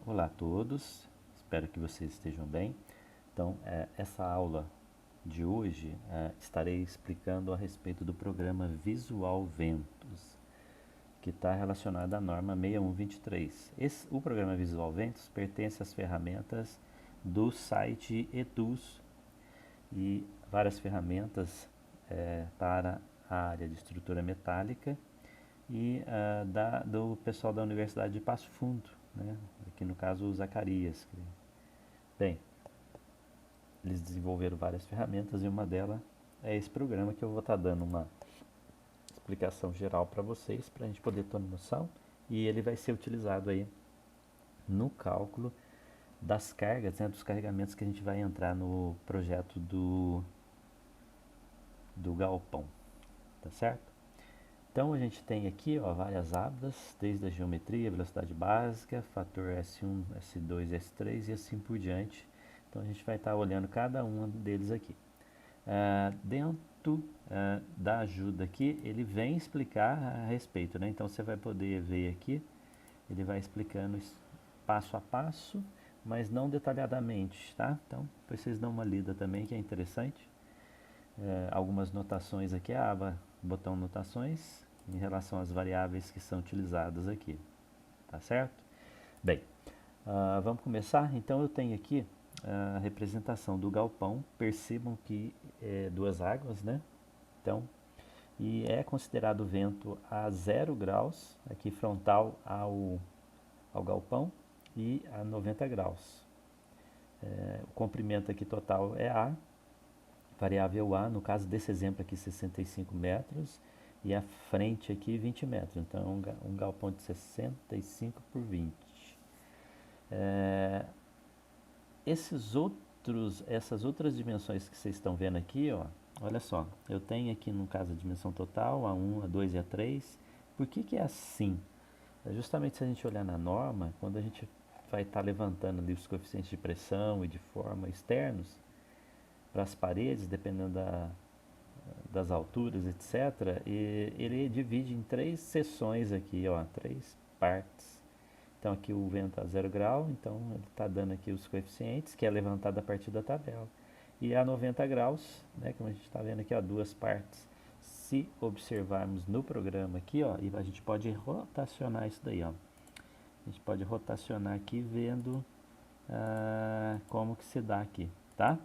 Olá a todos, espero que vocês estejam bem. Então, essa aula de hoje estarei explicando a respeito do programa Visual Ventos, que está relacionado à norma 6123. O programa Visual Ventos pertence às ferramentas do site Eduz e várias ferramentas para a área de estrutura metálica e do pessoal da Universidade de Passo Fundo, né? Aqui no caso o Zacarias. Bem, eles desenvolveram várias ferramentas e uma delas é esse programa que eu vou estar dando uma explicação geral para vocês, para a gente poder ter noção, e ele vai ser utilizado aí no cálculo das cargas, né, dos carregamentos que a gente vai entrar no projeto do galpão, tá certo? Então a gente tem aqui várias abas, desde a geometria, velocidade básica, fator S1, S2, S3 e assim por diante. Então a gente vai estar olhando cada um deles aqui. Dentro da ajuda aqui, ele vem explicar a respeito, né? Então você vai poder ver aqui, ele vai explicando passo a passo, mas não detalhadamente, tá? Então depois vocês dão uma lida também, que é interessante. Algumas notações aqui, a aba botão notações, em relação às variáveis que são utilizadas aqui, tá certo? Bem, vamos começar? Então eu tenho aqui a representação do galpão, percebam que é duas águas, né? Então, e é considerado vento a 0 graus, aqui frontal ao galpão, e a 90 graus. O comprimento aqui total é A, variável A, no caso desse exemplo aqui 65 metros, e a frente aqui 20 metros, então um galpão de 65 por 20. Essas outras dimensões que vocês estão vendo aqui, olha só, eu tenho aqui no caso a dimensão total, a 1, a 2 e a 3. Por que é assim? Justamente se a gente olhar na norma, quando a gente vai estar levantando ali os coeficientes de pressão e de forma externos para as paredes, dependendo das alturas, etc., e ele divide em 3 seções aqui, três partes. Então aqui o vento a 0 grau, então ele está dando aqui os coeficientes, que é levantado a partir da tabela. E a 90 graus, né, como a gente está vendo aqui, duas partes. Se observarmos no programa aqui, e a gente pode rotacionar isso daí, A gente pode rotacionar aqui vendo como que se dá aqui, tá?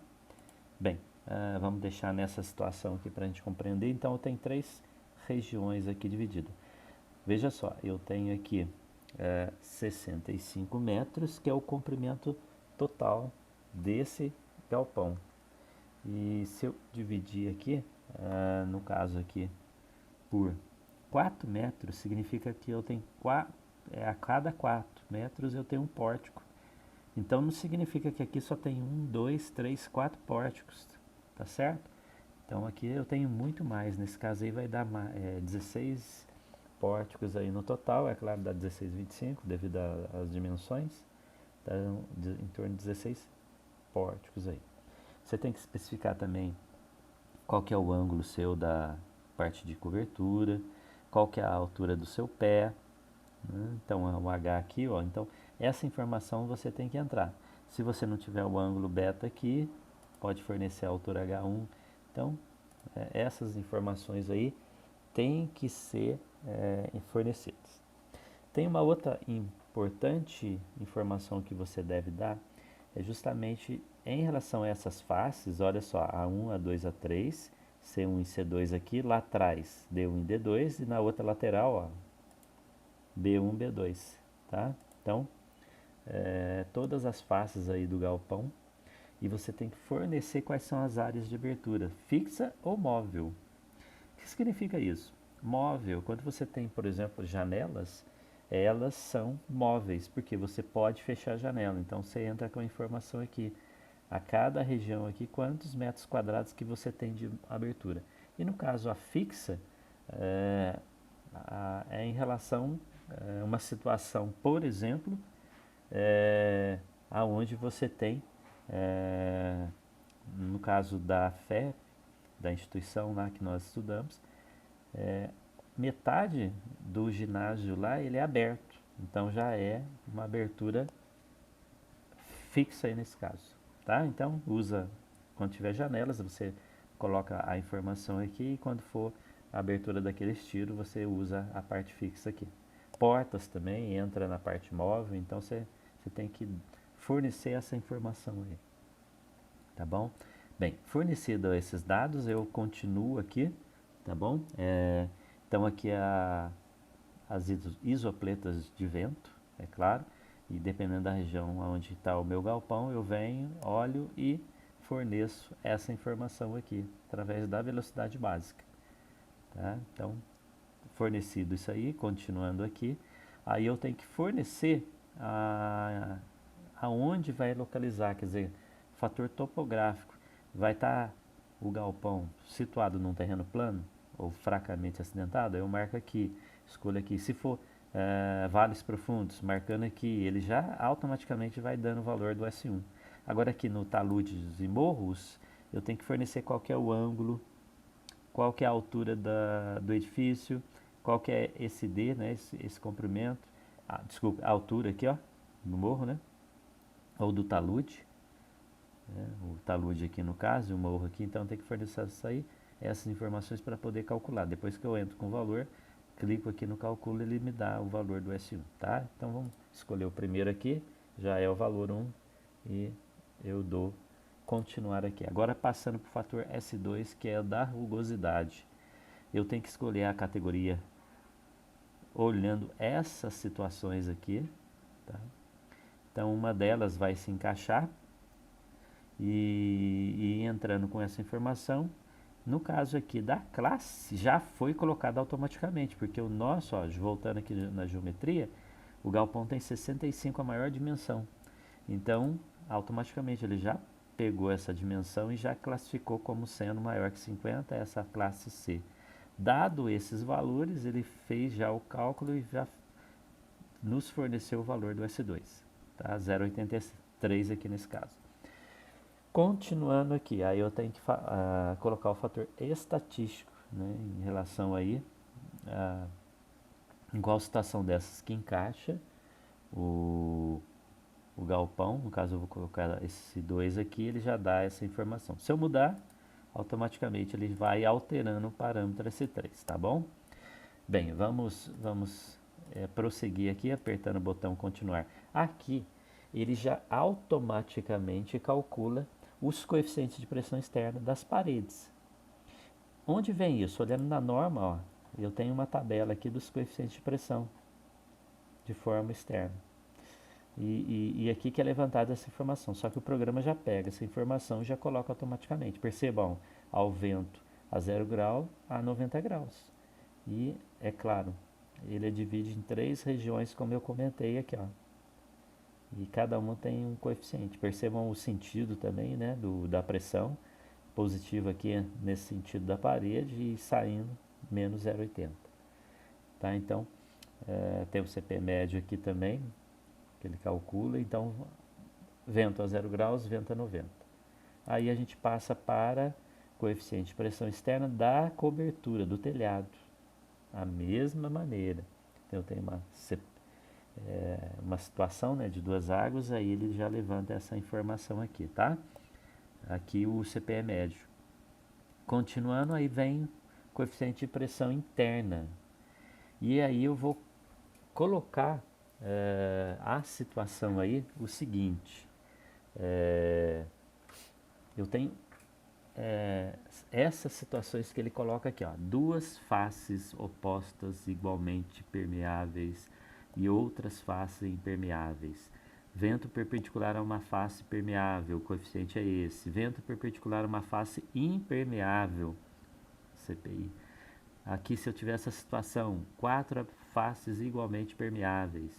Bem, vamos deixar nessa situação aqui para a gente compreender. Então eu tenho 3 regiões aqui divididas. Veja só, eu tenho aqui 65 metros, que é o comprimento total desse galpão. E se eu dividir aqui, no caso aqui, por 4 metros, significa que eu tenho a cada 4 metros eu tenho um pórtico. Então não significa que aqui só tem 1, 2, 3, 4 pórticos, tá certo? Então aqui eu tenho muito mais, nesse caso aí vai dar 16 pórticos aí no total, é claro dá 16, 25 devido às dimensões, tá em torno de 16 pórticos aí. Você tem que especificar também qual que é o ângulo seu da parte de cobertura, qual que é a altura do seu pé, né? Então é o H aqui, então essa informação você tem que entrar. Se você não tiver o ângulo beta aqui, pode fornecer a altura H1. Então essas informações aí têm que ser fornecidas. Tem uma outra importante informação que você deve dar, é justamente em relação a essas faces, olha só, A1, A2, A3, C1 e C2 aqui, lá atrás D1 e D2 e na outra lateral, B1, B2, tá? Então, todas as faces aí do galpão, e você tem que fornecer quais são as áreas de abertura, fixa ou móvel. O que significa isso? Móvel, quando você tem, por exemplo, janelas, elas são móveis, porque você pode fechar a janela. Então você entra com a informação aqui, a cada região aqui, quantos metros quadrados que você tem de abertura. E no caso a fixa, é em relação a uma situação, por exemplo, aonde você tem, no caso da fé, da instituição lá que nós estudamos, metade do ginásio lá ele é aberto, Então já é uma abertura fixa aí nesse caso, tá? Então usa, quando tiver janelas, você coloca a informação aqui e quando for a abertura daquele estilo, você usa a parte fixa aqui. Portas também entra na parte móvel, então você tem que fornecer essa informação aí, tá bom? Bem, fornecido esses dados, eu continuo aqui, tá bom? Então aqui as isopletas de vento, é claro, e dependendo da região onde está o meu galpão, eu venho, olho e forneço essa informação aqui, através da velocidade básica. Tá? Então, fornecido isso aí, continuando aqui, aí eu tenho que fornecer aonde vai localizar, quer dizer, fator topográfico. Vai estar o galpão situado num terreno plano ou fracamente acidentado, eu marco aqui, escolho aqui. Se for vales profundos, marcando aqui, ele já automaticamente vai dando o valor do S1. Agora aqui no taludes e morros, eu tenho que fornecer qual que é o ângulo, qual que é a altura do edifício, qual que é esse D, né, esse comprimento, desculpa, a altura aqui, ó, do morro, né, ou do talude, né, o talude aqui no caso, e o morro aqui, então tem que fornecer isso aí, essas informações para poder calcular. Depois que eu entro com o valor, clico aqui no cálculo, ele me dá o valor do S1, tá? Então vamos escolher o primeiro aqui, já é o valor 1 e eu dou continuar aqui. Agora passando para o fator S2, que é o da rugosidade. Eu tenho que escolher a categoria olhando essas situações aqui, tá? Então uma delas vai se encaixar e entrando com essa informação, no caso aqui da classe, já foi colocado automaticamente, porque o nosso, ó, voltando aqui na geometria, o galpão tem 65 a maior dimensão. Então, automaticamente ele já pegou essa dimensão e já classificou como sendo maior que 50 essa classe C. Dado esses valores, ele fez já o cálculo e já nos forneceu o valor do S2, tá? 0,83 aqui nesse caso. Continuando aqui, aí eu tenho que colocar o fator estatístico, né, em relação aí em qual situação dessas que encaixa o galpão. No caso eu vou colocar esse 2 aqui, ele já dá essa informação. Se eu mudar, automaticamente ele vai alterando o parâmetro S3, tá bom? Bem, vamos prosseguir aqui, apertando o botão continuar. Aqui, ele já automaticamente calcula os coeficientes de pressão externa das paredes. Onde vem isso? Olhando na norma, ó, eu tenho uma tabela aqui dos coeficientes de pressão de forma externa. E aqui que é levantada essa informação, só que o programa já pega essa informação e já coloca automaticamente. Percebam, ao vento a 0 grau a 90 graus. E, é claro, ele divide em 3 regiões, como eu comentei aqui, ó. E cada uma tem um coeficiente. Percebam o sentido também, né, da pressão. Positiva aqui nesse sentido da parede e saindo menos 0,80. Tá? Então, tem o CP médio aqui também, que ele calcula. Então, vento a 0 graus, vento a 90. Aí a gente passa para coeficiente de pressão externa da cobertura, do telhado. A mesma maneira. Então, eu tenho uma situação, né, de duas águas, aí ele já levanta essa informação aqui, tá? Aqui o CPE médio. Continuando, aí vem coeficiente de pressão interna. E aí eu vou colocar a situação aí, o seguinte. Eu tenho essas situações que ele coloca aqui, ó, duas faces opostas igualmente permeáveis e outras faces impermeáveis. Vento perpendicular a uma face permeável, o coeficiente é esse. Vento perpendicular a uma face impermeável, CPI. Aqui, se eu tiver essa situação, quatro faces igualmente permeáveis.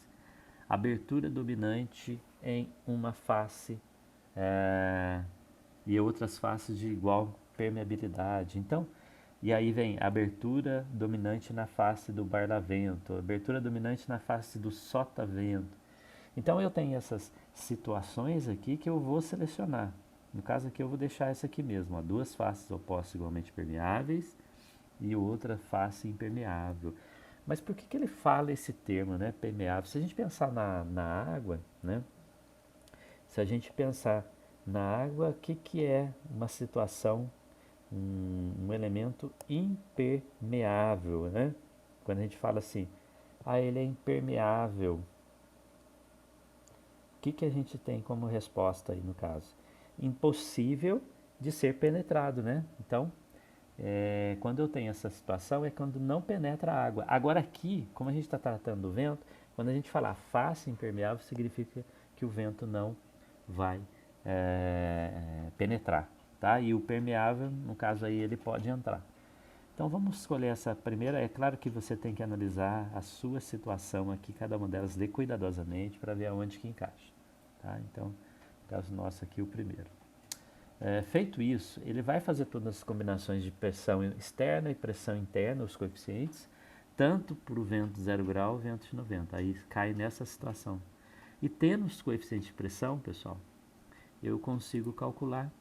Abertura dominante em uma face e outras faces de igual permeabilidade. Então, e aí vem abertura dominante na face do barlavento, abertura dominante na face do sotavento. Então eu tenho essas situações aqui que eu vou selecionar. No caso aqui eu vou deixar essa aqui mesmo, ó, duas faces opostas igualmente permeáveis e outra face impermeável. Mas por que ele fala esse termo, né, permeável? Se a gente pensar na água, né, se a gente pensar na água, o que é uma situação, um elemento impermeável, né? Quando a gente fala assim, ele é impermeável, o que a gente tem como resposta aí no caso? Impossível de ser penetrado, né? Então, quando eu tenho essa situação é quando não penetra a água. Agora aqui, como a gente está tratando do vento, quando a gente falar face impermeável, significa que o vento não vai penetrar, tá? E o permeável, no caso aí, ele pode entrar. Então vamos escolher essa primeira. É claro que você tem que analisar a sua situação aqui, cada uma delas cuidadosamente para ver aonde que encaixa, tá? Então, no caso nosso aqui, o primeiro. Feito isso, ele vai fazer todas as combinações de pressão externa e pressão interna, os coeficientes, tanto para o vento de 0 grau, vento de 90. Aí cai nessa situação. E tendo os coeficientes de pressão, pessoal, eu consigo calcular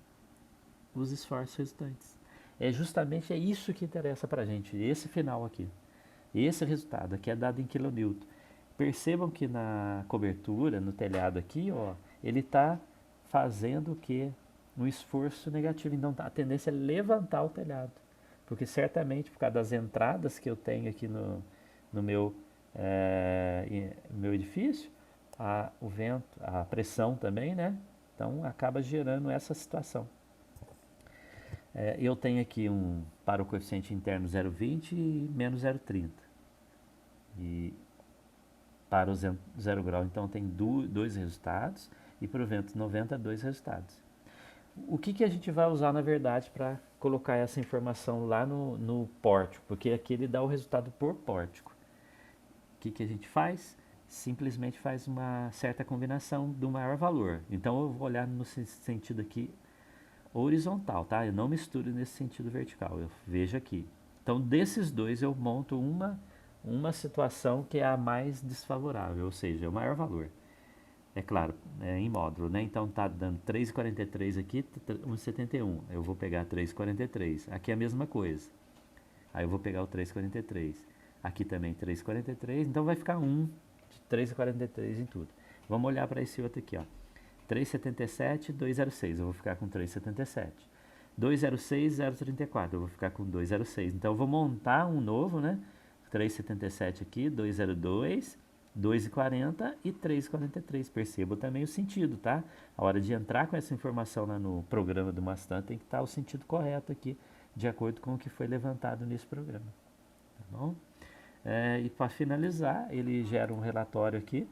os esforços resultantes. Justamente isso que interessa para a gente, esse final aqui. Esse resultado aqui é dado em quilonewton. Percebam que na cobertura, no telhado aqui, ó, ele está fazendo o que? Um esforço negativo. Então a tendência é levantar o telhado. Porque certamente, por causa das entradas que eu tenho aqui no meu edifício, o vento, a pressão também, né? Então acaba gerando essa situação. Eu tenho aqui para o coeficiente interno 0,20 e menos 0,30. E para o 0 grau, então, tem dois resultados. E para o vento 90, dois resultados. O que a gente vai usar, na verdade, para colocar essa informação lá no pórtico? Porque aqui ele dá o resultado por pórtico. O que a gente faz? Simplesmente faz uma certa combinação do maior valor. Então, eu vou olhar no sentido aqui horizontal, tá? Eu não misturo nesse sentido vertical, eu vejo aqui. Então, desses dois, eu monto uma situação que é a mais desfavorável, ou seja, o maior valor. É claro, em módulo, né? Então, tá dando 3,43 aqui, 1,71. Eu vou pegar 3,43. Aqui é a mesma coisa. Aí eu vou pegar o 3,43. Aqui também 3,43. Então, vai ficar 1 de 3,43 em tudo. Vamos olhar para esse outro aqui, ó. 3,77, 2,06. Eu vou ficar com 3,77. 2,06, 0,34. Eu vou ficar com 2,06. Então, eu vou montar um novo, né? 3,77 aqui, 2,02, 2,40 e 3,43. Perceba também o sentido, tá? A hora de entrar com essa informação lá no programa do Mastan tem que estar o sentido correto aqui, de acordo com o que foi levantado nesse programa. Tá bom? E para finalizar, ele gera um relatório aqui,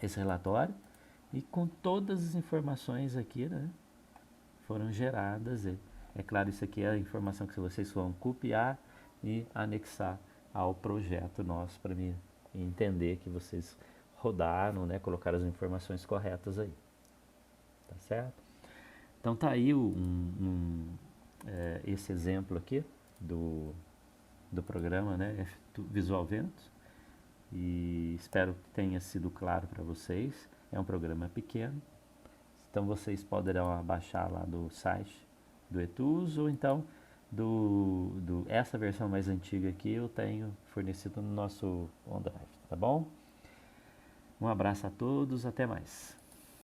esse relatório, e com todas as informações aqui, né, foram geradas. É claro, isso aqui é a informação que vocês vão copiar e anexar ao projeto nosso para mim entender que vocês rodaram, né, colocaram as informações corretas aí. Tá certo? Então tá aí esse exemplo aqui do programa, né, Visual Ventos, e espero que tenha sido claro para vocês. É um programa pequeno, então vocês poderão baixar lá do site do Etus, ou então essa versão mais antiga aqui eu tenho fornecido no nosso OneDrive, tá bom? Um abraço a todos, até mais.